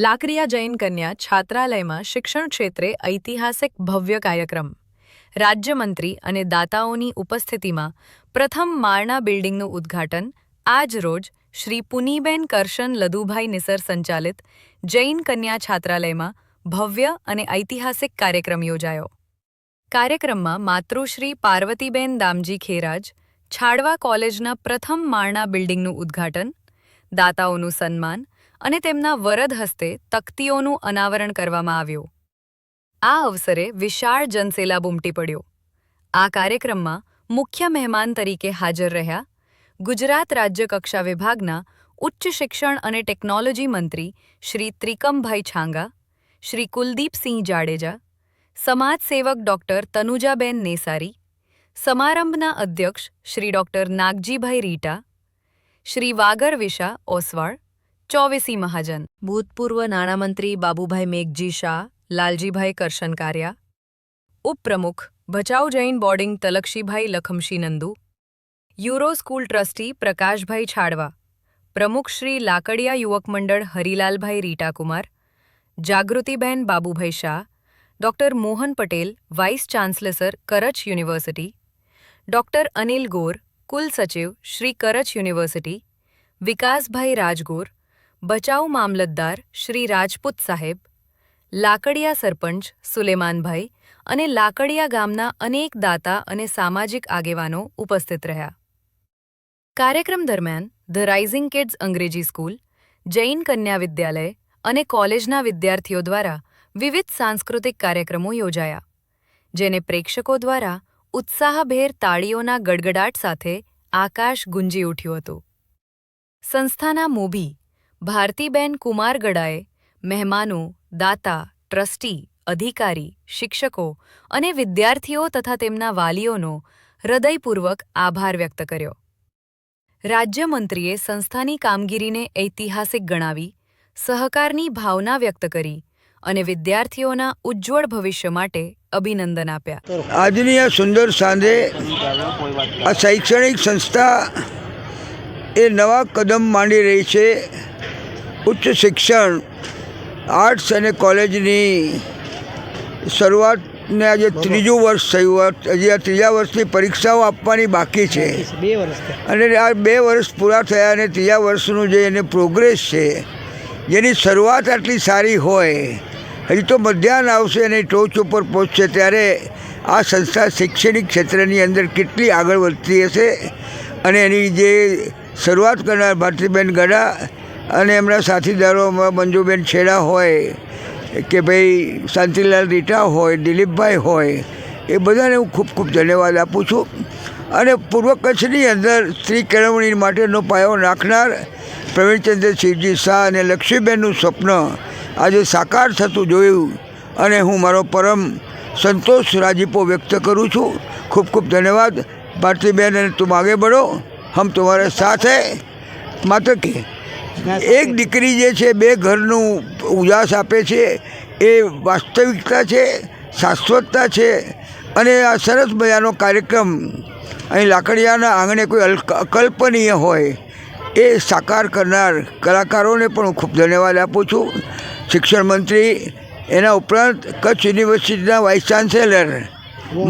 લાકડિયા જૈન કન્યા છાત્રાલયમાં શિક્ષણ ક્ષેત્રે ઐતિહાસિક ભવ્ય કાર્યક્રમ. રાજ્યમંત્રી અને દાતાઓની ઉપસ્થિતિમાં પ્રથમ માળના બિલ્ડિંગનું ઉદ્ઘાટન આજ રોજ શ્રી પુનીબેન કરશન લદુભાઈ નિસર સંચાલિત જૈન કન્યા છાત્રાલયમાં ભવ્ય અને ઐતિહાસિક કાર્યક્રમ યોજાયો. કાર્યક્રમમાં માતૃશ્રી પાર્વતીબેન દામજી ખેરાજ, છાડવા કોલેજના પ્રથમ માળના બિલ્ડિંગનું ઉદ્ઘાટન, દાતાઓનું સન્માન અને તેમના વરદ હસ્તે તકતીઓનું અનાવરણ કરવામાં આવ્યું. આ અવસરે વિશાળ જનસેલાબ ઉમટી પડ્યો. આ કાર્યક્રમમાં મુખ્ય મહેમાન તરીકે હાજર રહ્યા ગુજરાત રાજ્ય કક્ષા વિભાગના ઉચ્ચ શિક્ષણ અને ટેકનોલોજી મંત્રી શ્રી ત્રિકમભાઈ છાંગા, શ્રી કુલદીપસિંહ જાડેજા, સમાજસેવક ડૉક્ટર તનુજાબેન નેસારી, સમારંભના અધ્યક્ષ શ્રી ડૉક્ટર નાગજીભાઈ રીટા, શ્રી વાગર વિશા ઓસવાળ, ચોવીસી મહાજન, ભૂતપૂર્વ નાણામંત્રી બાબુભાઈ મેઘજી શાહ, લાલજીભાઈ કરશનકાર્યા, ઉપપ્રમુખ Bhachau Jain boarding Talakshibhai Lakhamshi Nandu, Euro school trustee Prakashbhai Chhadva, પ્રમુખ શ્રી લાકડિયા યુવક મંડળ Harilalbhai Ritakumar, Jagrutiben Babubhai Shah, doctor Mohan Patel, vice chancellor Kutch university, doctor Anil Gor, કુલ સચિવ શ્રી કરછ યુનિવર્સિટી, વિકાસભાઈ રાજગોર, ભચાઉ મામલતદાર શ્રી રાજપૂત સાહેબ, લાકડિયા સરપંચ સુલેમાનભાઈ અને લાકડિયા ગામના અનેક દાતા અને સામાજિક આગેવાનો ઉપસ્થિત રહ્યા. કાર્યક્રમ દરમિયાન ધ રાઇઝિંગ કિડ્સ અંગ્રેજી સ્કૂલ, જૈન કન્યા વિદ્યાલય અને કોલેજના વિદ્યાર્થીઓ દ્વારા વિવિધ સાંસ્કૃતિક કાર્યક્રમો યોજાયા, જેને પ્રેક્ષકો દ્વારા ઉત્સાહભેર તાળીઓના ગડગડાટ સાથે આકાશ ગુંજી ઉઠ્યું હતું. સંસ્થાના મોભી ભારતીબેન કુમારગડાએ મહેમાનો, દાતા, ટ્રસ્ટી, અધિકારી, શિક્ષકો અને વિદ્યાર્થીઓ તથા તેમના વાલીઓનો હૃદયપૂર્વક આભાર વ્યક્ત કર્યો. રાજ્યમંત્રીએ સંસ્થાની કામગીરીને ઐતિહાસિક ગણાવી, સહકારની ભાવના વ્યક્ત કરી અને વિદ્યાર્થીઓના ઉજ્જવળ ભવિષ્ય માટે અભિનંદન આપ્યા. આજની આ સુંદર સાંજે આ શૈક્ષણિક સંસ્થા એ નવા કદમ માંડી રહી છે. ઉચ્ચ શિક્ષણ, આર્ટ્સ અને કોલેજની શરૂઆતને આજે ત્રીજું વર્ષ થયું. હજી આ ત્રીજા વર્ષની પરીક્ષાઓ આપવાની બાકી છે અને આ 2 વર્ષ પૂરા થયા અને ત્રીજા વર્ષનું જે એને પ્રોગ્રેસ છે, જેની શરૂઆત આટલી સારી હોય, હજી તો મધ્યાહન આવશે અને ટોચ ઉપર પહોંચશે ત્યારે આ સંસ્થા શૈક્ષણિક ક્ષેત્રની અંદર કેટલી આગળ વધતી હશે. અને એની જે શરૂઆત કરનાર ભારતીબેન ગડા અને એમના સાથીદારોમાં મંજુબેન છેડા હોય કે ભાઈ શાંતિલાલ રીટા હોય, દિલીપભાઈ હોય, એ બધાને હું ખૂબ ખૂબ ધન્યવાદ આપું છું. અને પૂર્વ કચ્છની અંદર સ્ત્રી કેળવણી માટેનો પાયો નાખનાર પ્રવીણચંદ્ર શિવજી શાહ અને લક્ષ્મીબેનનું સ્વપ્ન આજે સાકાર થતું જોયું અને હું મારો પરમ સંતોષ રાજીપો વ્યક્ત કરું છું. ખૂબ ખૂબ ધન્યવાદ ભારતીબેન, અને તુમ આગે બઢો, હમ તમારે સાથ હૈ. માત્ર કે એક દીકરી જે છે 2 ઘરનું ઉજાસ આપે છે, એ વાસ્તવિકતા છે, શાશ્વતતા છે. અને આ સરસ મજાનો કાર્યક્રમ અહીં લાકડિયાના આંગણે કોઈ અકલ્પનીય હોય એ સાકાર કરનાર કલાકારોને પણ હું ખૂબ ધન્યવાદ આપું છું. શિક્ષણ મંત્રી, એના ઉપરાંત કચ્છ યુનિવર્સિટીના વાઇસ ચાન્સેલર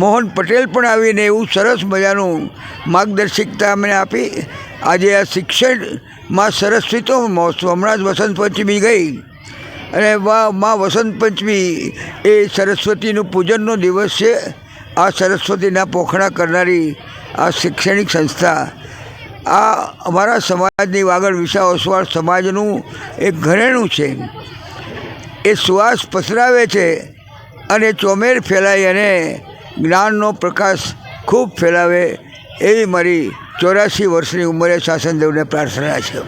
મોહન પટેલ પણ આવીને એવું સરસ મજાનું માર્ગદર્શિકતા અમને આપી. આજે આ શિક્ષણમાં સરસ્વતી મહોત્સવ, હમણાં જ વસંત પંચમી ગઈ અને માં વસંત પંચમી એ સરસ્વતીનું પૂજનનો દિવસ છે. આ સરસ્વતીના પોખણા કરનારી આ શૈક્ષણિક સંસ્થા આ અમારા સમાજની વાગડ વિશા ઓસવાળ સમાજનું એક ઘરેણું છે. એ સુવાસ પસરાવે છે અને ચોમેર ફેલાય અને જ્ઞાનનો પ્રકાશ ખૂબ ફેલાવે એવી મારી 84 વર્ષની ઉંમરે શાસનદેવને પ્રાર્થના છે.